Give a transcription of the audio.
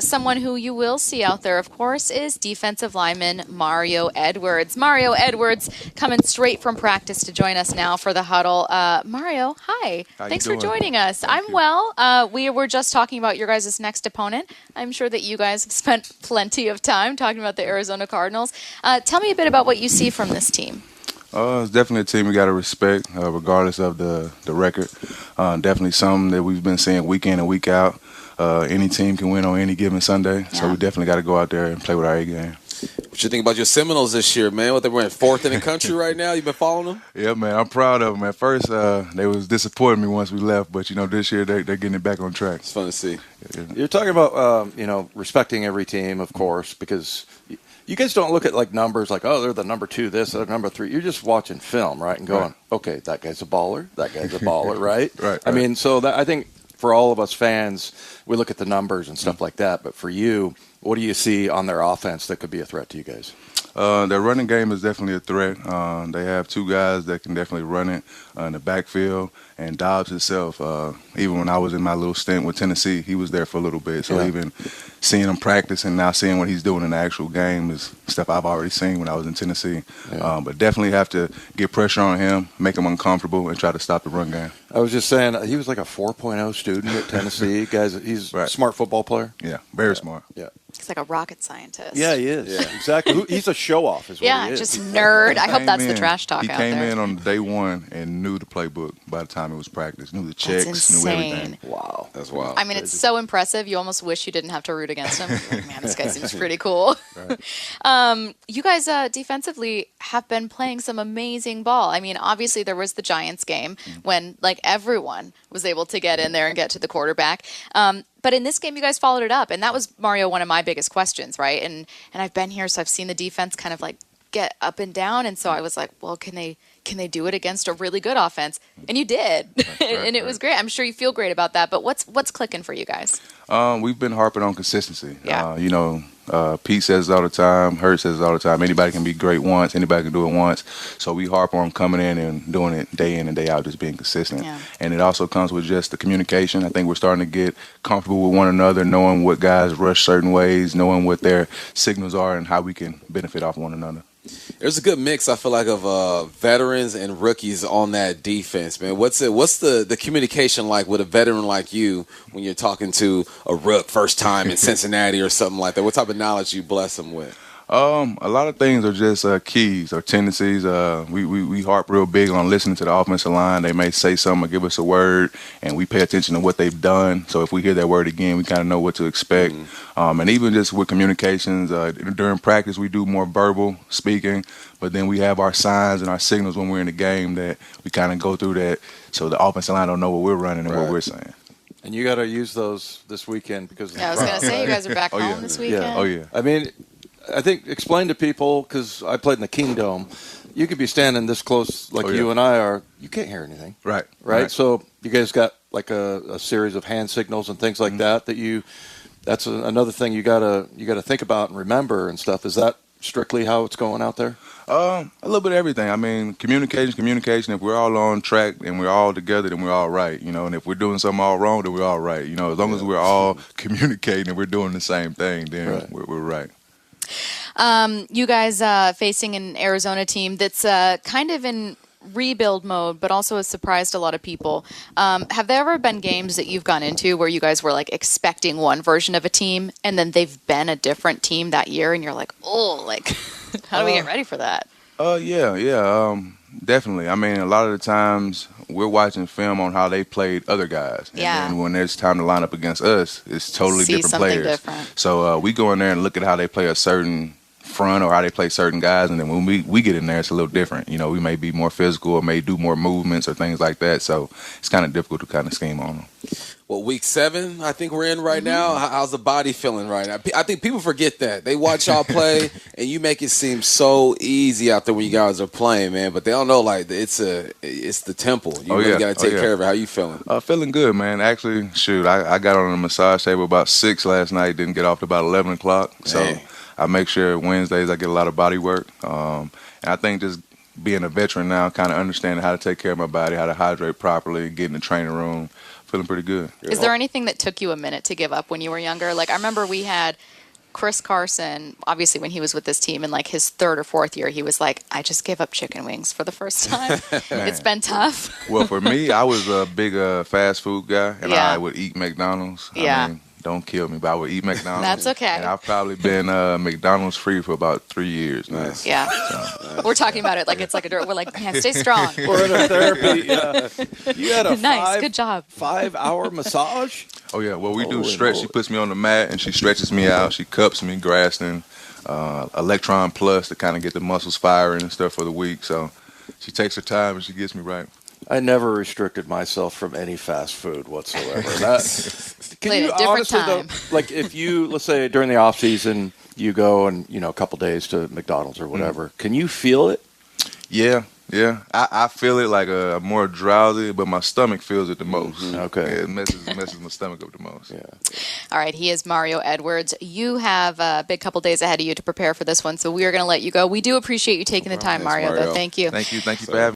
someone who you will see out there, of course, is defensive lineman Mario Edwards. Mario Edwards coming straight from practice to join us now for the huddle. Mario, hi. Thanks for joining us. I'm well. We were just talking about your guys' next opponent. I'm sure that you guys have spent plenty of time talking about the Arizona Cardinals. Tell me a bit about what you see from this team. It's definitely a team we got to respect, regardless of the record. Definitely something that we've been seeing week in and week out. Any team can win on any given Sunday, so we definitely got to go out there and play with our A game. What you think about your Seminoles this year, man? What, they were in fourth in the country right now? You been following them? Yeah, man, I'm proud of them. At first, they was disappointing me once we left, but this year they're getting it back on track. It's fun to see. You're talking about respecting every team, of course, because you guys don't look at like numbers like, oh, they're the number 2 this, they're number 3. You're just watching film, right, and going, okay, that guy's a baller, that guy's a baller, right? Right. I mean, so that I think for all of us fans, we look at the numbers and stuff like that. But for you, what do you see on their offense that could be a threat to you guys? Their running game is definitely a threat. They have 2 guys that can definitely run it in the backfield. And Dobbs himself, even when I was in my little stint with Tennessee, he was there for a little bit. So even seeing him practice and now seeing what he's doing in the actual game is stuff I've already seen when I was in Tennessee. But definitely have to get pressure on him, make him uncomfortable, and try to stop the run game. I was just saying, he was like a 4.0 student at Tennessee. He's a smart football player. Yeah, very smart. Yeah. He's like a rocket scientist. Yeah, he is. Yeah. Exactly. He's a show-off is what he is. Just nerd. I hope that's the trash talk he out there. He came in on day 1 and knew the playbook by the time it was practice, knew the checks, knew everything. Wow. That's wild. I mean, it's so impressive. You almost wish you didn't have to root against him. Like, man, this guy seems pretty cool. You guys defensively have been playing some amazing ball. I mean, obviously there was the Giants game when like everyone was able to get in there and get to the quarterback. But in this game, you guys followed it up, and that was, Mario, one of my biggest questions, right? And I've been here, so I've seen the defense kind of like get up and down, and so I was like, well, can they do it against a really good offense? And you did, and it was great. I'm sure you feel great about that. But what's clicking for you guys? We've been harping on consistency. Yeah. Pete says it all the time. Hurt says it all the time. Anybody can be great once. Anybody can do it once. So we harp on coming in and doing it day in and day out, just being consistent. Yeah. And it also comes with just the communication. I think we're starting to get comfortable with one another, knowing what guys rush certain ways, knowing what their signals are, and how we can benefit off one another. There's a good mix, I feel like, of veterans and rookies on that defense, man. What's the communication like with a veteran like you when you're talking to a rook first time in Cincinnati or something like that? What type of knowledge you bless them with? A lot of things are just keys or tendencies. We harp real big on listening to the offensive line. They may say something or give us a word, and we pay attention to what they've done. So if we hear that word again, we kind of know what to expect. And even just with communications, during practice, we do more verbal speaking, but then we have our signs and our signals when we're in the game that we kind of go through that so the offensive line don't know what we're running and what we're saying. And you got to use those this weekend because of I was going to say, you guys are back home this weekend. Yeah. Oh, yeah. I mean, I think explain to people, because I played in the Kingdome, you could be standing this close like you and I are. You can't hear anything. Right. So you guys got like a series of hand signals and things like that that's another thing you gotta think about and remember and stuff. Is that strictly how it's going out there? A little bit of everything. I mean, communication. If we're all on track and we're all together, then we're all right, And if we're doing something all wrong, then we're all right, As long as we're all communicating and we're doing the same thing, then we're right. You guys facing an Arizona team that's kind of in rebuild mode, but also has surprised a lot of people. Have there ever been games that you've gone into where you guys were like expecting one version of a team and then they've been a different team that year and you're like, oh, like how do we get ready for that? Yeah. Definitely. I mean, a lot of the times we're watching film on how they played other guys. And then when it's time to line up against us, it's totally different players. Different. So we go in there and look at how they play a certain front or how they play certain guys, and then when we get in there, it's a little different. We may be more physical or may do more movements or things like that. So it's kind of difficult to kind of scheme on them. Well, week 7, I think we're in right now. How's the body feeling right now? I think people forget that. They watch y'all play, and you make it seem so easy out there when you guys are playing, man. But they don't know, like, it's the temple. You really got to take care of it. How you feeling? Feeling good, man. Actually, I got on a massage table about 6 last night, didn't get off to about 11 o'clock. So I make sure Wednesdays I get a lot of body work. And I think just being a veteran now, kind of understanding how to take care of my body, how to hydrate properly, get in the training room, feeling pretty good. Is there anything that took you a minute to give up when you were younger? Like, I remember we had Chris Carson, obviously when he was with this team in like his third or fourth year, he was like, I just gave up chicken wings for the first time. It's been tough. Well, for me, I was a big fast food guy, and Yeah. I would eat McDonald's. Yeah. I mean, don't kill me, but I would eat McDonald's. That's okay. And I've probably been McDonald's free for about 3 years now. Nice. Yeah. We're talking about it like it's like a dirt. We're like, man, stay strong. We're in a therapy. You had a Nice. Good job. 5-hour massage. Oh yeah, well we do Holy stretch. She moly. puts me on the mat and she stretches me out. She cups me, Graston, Electron Plus to kind of get the muscles firing and stuff for the week. So she takes her time and she gets me right. I never restricted myself from any fast food whatsoever. Can Played you a different honestly, time. though, like if you, let's say during the off season, you go and a couple days to McDonald's or whatever, can you feel it? Yeah. I feel it like more drowsy, but my stomach feels it the most. Okay. Yeah, it messes my stomach up the most. Yeah. All right. He is Mario Edwards. You have a big couple days ahead of you to prepare for this one, so we are going to let you go. We do appreciate you taking the time, Thanks, Mario, Mario. though. Thank you. Thank you for having me.